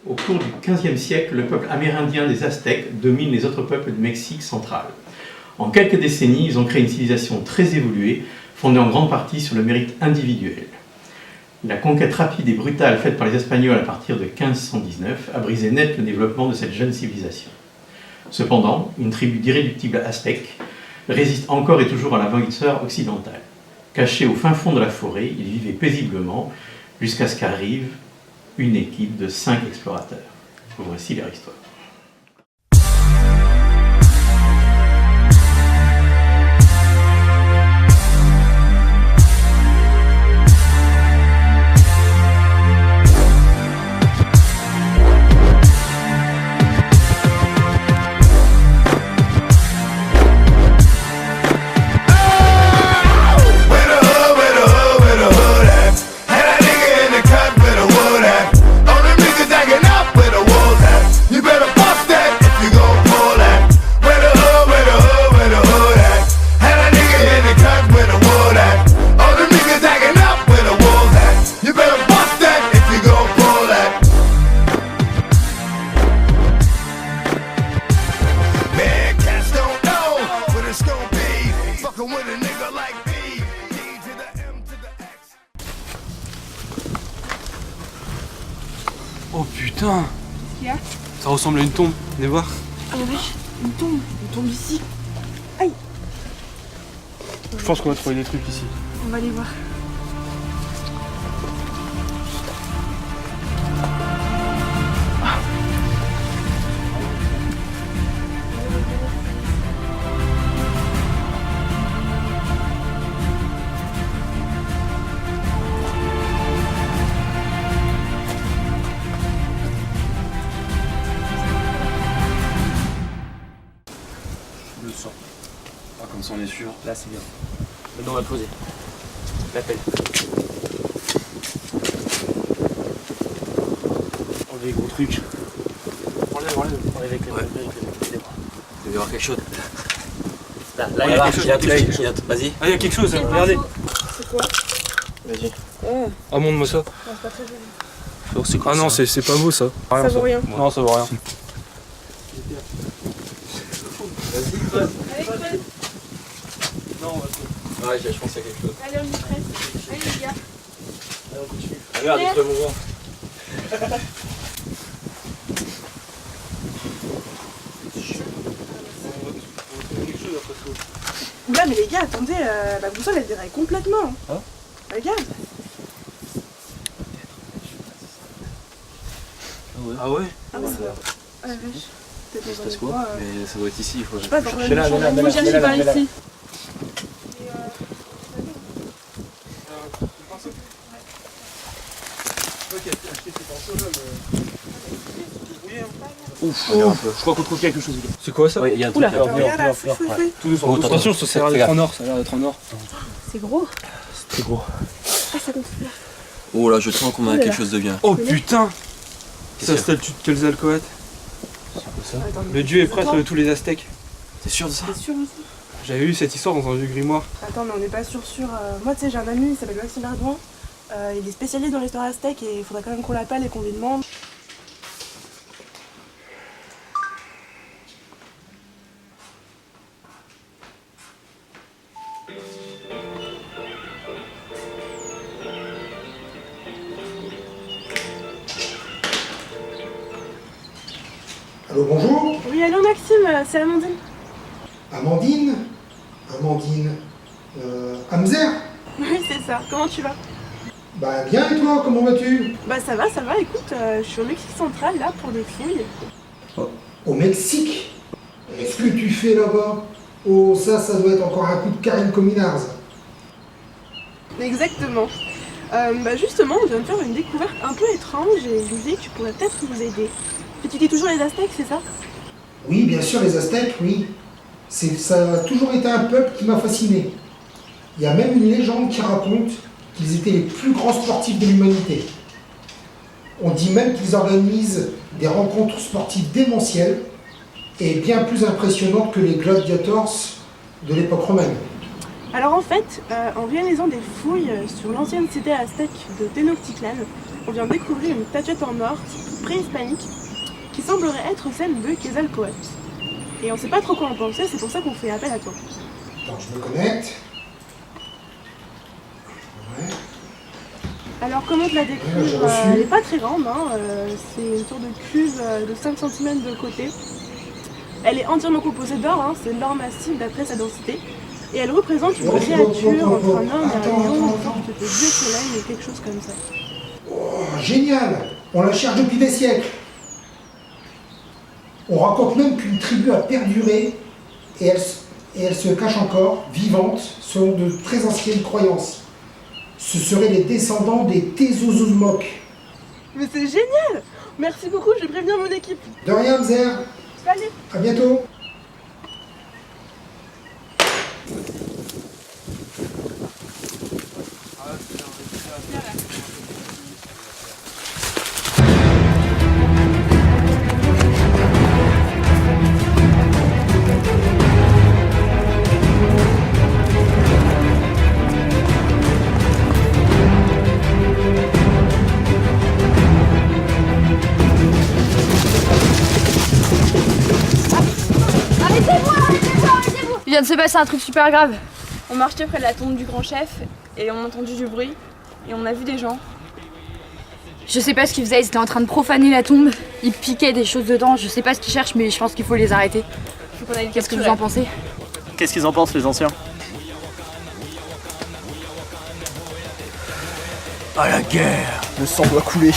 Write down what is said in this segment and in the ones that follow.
Au cours du XVe siècle, le peuple amérindien des Aztèques domine les autres peuples du Mexique central. En quelques décennies, ils ont créé une civilisation très évoluée, fondée en grande partie sur le mérite individuel. La conquête rapide et brutale faite par les Espagnols à partir de 1519 a brisé net le développement de cette jeune civilisation. Cependant, une tribu d'irréductibles aztèques résiste encore et toujours à l'envahisseur occidental. Cachés au fin fond de la forêt, ils vivaient paisiblement jusqu'à ce qu'arrive une équipe de 5 explorateurs. Voici leur histoire. Oh putain! Qu'est-ce qu'il y a? Ça ressemble à une tombe, venez voir. Ah la vache, une tombe ici. Aïe! Je pense qu'on va trouver des trucs ici. On va aller voir. Le sang. Ah, comme ça on est sûr. Là c'est bien. Maintenant on va poser. L'appel. Enlevez les gros trucs. Enlève avec les bras. Il doit y avoir quelque chose. Là, il y a un truc. Vas-y. Ah, il y a quelque chose, regardez. C'est quoi? Vas-y. Oh, Ah, montre-moi ça. non, c'est pas très joli. C'est quoi, ah non, c'est pas beau ça. Ça vaut rien. Non, ça vaut rien. Allez, Fred. Ouais, je pense qu'il y a quelque chose. Allez, on y presse. Allez, les gars. Regarde, il est très mouvant. Oula, mais les gars, attendez, la boussole elle déraille complètement. Hein? Regarde. Ah ouais? Ah, mais c'est. Ah la vache. Peut-être Ça dans se un quoi? endroit, Mais ça doit être ici, il faut. Je sais pas, dans un Mets-la, endroit. mets-la, Faut chercher par mets-la. ici. Ouf, je crois qu'on trouve quelque chose. C'est quoi ça? Ouais, il y a un truc Oula, là. regarde là, fouille. Tout doucement. Oh, Attention, ça a l'air d'être en or, ça a l'air d'être en or. C'est gros. C'est très gros. Ah, ça gonfle. Oh là, je sens qu'on a Oula. quelque chose de bien. Oh putain! Qu'est-ce Ça qu'il y a? statue de Quetzalcoatl. Attends, Le dieu est prêtre de tous les Aztèques. T'es sûr de ça? T'es sûr aussi? J'avais lu cette histoire dans un vieux grimoire. Attends, mais on n'est pas sûr. Moi, tu sais, j'ai un ami, il s'appelle Maxime Ardouin. Il est spécialiste dans l'histoire aztèque et il faudrait quand même qu'on l'appelle et qu'on lui demande. Allô, bonjour. Oui, allô Maxime, c'est Amandine. Amandine Hamzer. Oui, c'est ça. Comment tu vas? Bah bien, et toi, comment vas-tu? Bah ça va, écoute, je suis au Mexique central là pour des fouilles. Au Mexique? Qu'est-ce que tu fais là-bas? Oh, ça doit être encore un coup de Karine Cominars. Exactement. Bah justement, on vient de faire une découverte un peu étrange et je me dis que tu pourrais peut-être nous aider. Tu dis toujours les Aztèques, c'est ça? Oui, bien sûr, les Aztèques, oui. Ça a toujours été un peuple qui m'a fasciné. Il y a même une légende qui raconte qu'ils étaient les plus grands sportifs de l'humanité. On dit même qu'ils organisent des rencontres sportives démentielles et bien plus impressionnantes que les gladiators de l'époque romaine. Alors en fait, en réalisant des fouilles sur l'ancienne cité aztèque de Tenochtitlan, on vient découvrir une statuette en or préhispanique qui semblerait être celle de Quetzalcoatl. Et on sait pas trop quoi en penser, c'est pour ça qu'on fait appel à toi. Attends, je me connecte. Ouais. Alors comment te la décrire? Ouais, j'ai reçu. Elle n'est pas très grande, hein, c'est une sorte de cuve de 5 cm de côté. Elle est entièrement composée d'or, hein, c'est l'or massif d'après sa densité. Et elle représente une créature entre un homme et un lion, une sorte de dieu soleil ou quelque chose comme ça. Oh, génial! On la cherche depuis des siècles. On raconte même qu'une tribu a perduré et elle se cache encore, vivante, selon de très anciennes croyances. Ce seraient les descendants des Tezozozmok. Mais c'est génial! Merci beaucoup, je vais prévenir mon équipe. De rien, Mzer. Salut! À bientôt. Il vient de se passer un truc super grave. On marchait près de la tombe du grand chef et on a entendu du bruit et on a vu des gens. Je sais pas ce qu'ils faisaient, ils étaient en train de profaner la tombe. Ils piquaient des choses dedans, je sais pas ce qu'ils cherchent mais je pense qu'il faut les arrêter. Faut qu'on aille les Qu'est-ce que capturer. vous en pensez? Qu'est-ce qu'ils en pensent, les anciens? À la guerre! Le sang doit couler.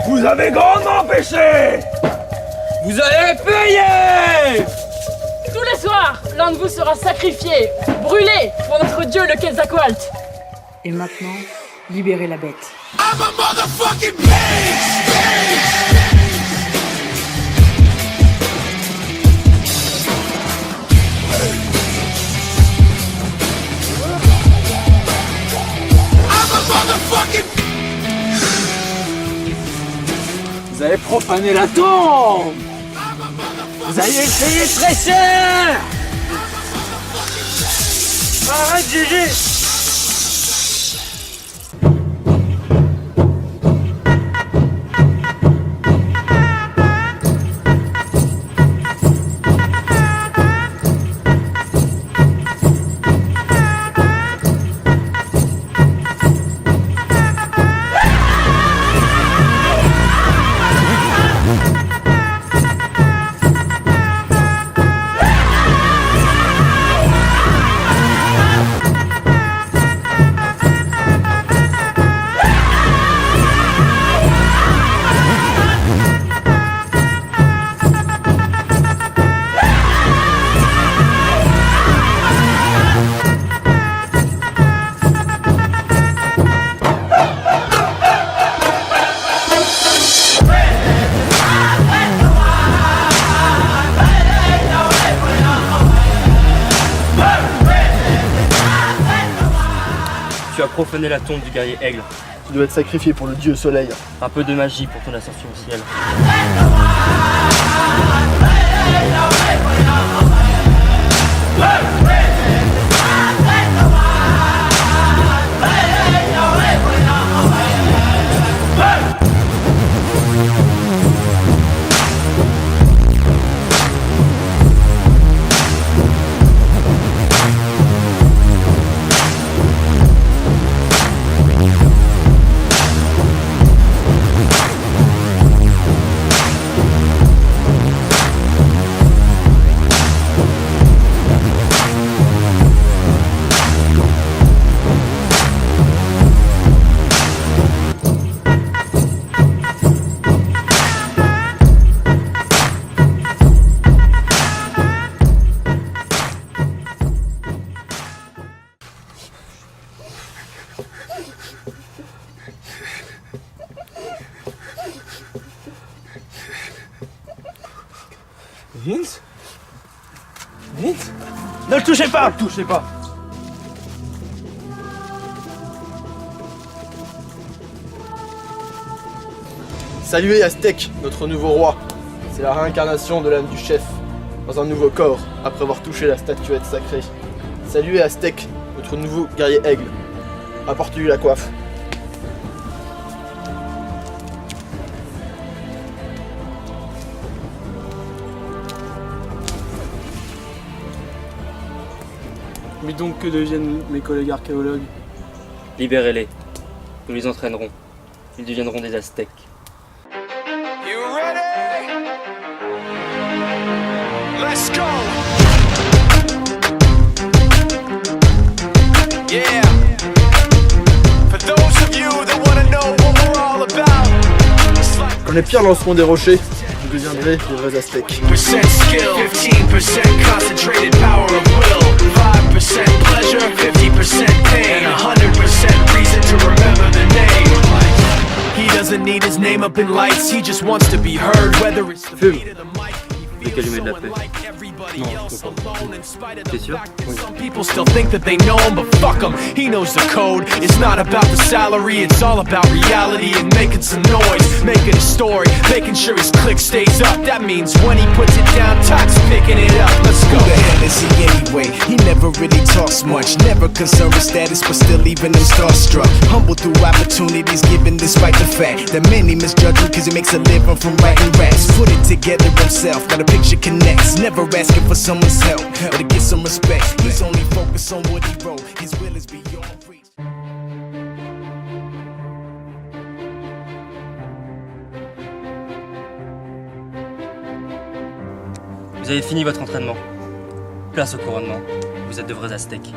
Vous avez grandement péché! Vous allez payer! Tous les soirs, l'un de vous sera sacrifié, brûlé pour notre dieu le Quetzalcoatl. Et maintenant, libérez la bête. Vous avez profané la tombe! Vous allez le payer très cher! Arrête, Gigi! profaner la tombe du guerrier aigle. Tu dois être sacrifié pour le dieu soleil. Un peu de magie pour ton ascension au ciel. Vince? Vince? Ne le touchez pas! Ne le touchez pas! Saluez Aztèque, notre nouveau roi. C'est la réincarnation de l'âme du chef, dans un nouveau corps, après avoir touché la statuette sacrée. Saluez Aztèque, notre nouveau guerrier aigle. Apportez-lui la coiffe. Mais donc que deviennent mes collègues archéologues? Libérez-les. Nous les entraînerons. Ils deviendront des Aztèques. You ready? Let's go! Yeah! For those of you that want to know what we're all about, Quand les pierres lanceront des rochers, vous deviendrez des vrais Aztèques. 15% skill, 15% concentrated power of will, 5% pleasure, 50% pain, and 100% reason to remember the name. He doesn't need his name up in lights, he just wants to be heard, whether it's the beat of the mic. Calumet de la paix. Non, je comprends pas. T'es sûr? Oui. Some people still think that they know him, but fuck him, he knows the code. It's not about the salary, it's all about reality and making some noise, making a story, making sure his click stays up. That means when he puts it down, Todd's picking it up. Let's go. Who the hell is he anyway? He never really talks much, never concerned with status, but still leaving him starstruck. Humble through opportunities given despite the fact that many misjudge him cause he makes a living from writing raps. Put it together himself, got a picture connects, never asking for someone's help or to get some respect. He's only focused on what he wrote, his will is beyond reach. Vous avez fini votre entraînement. Place au couronnement. Vous êtes de vrais Aztèques.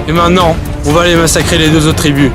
Et maintenant, on va aller massacrer les deux autres tribus.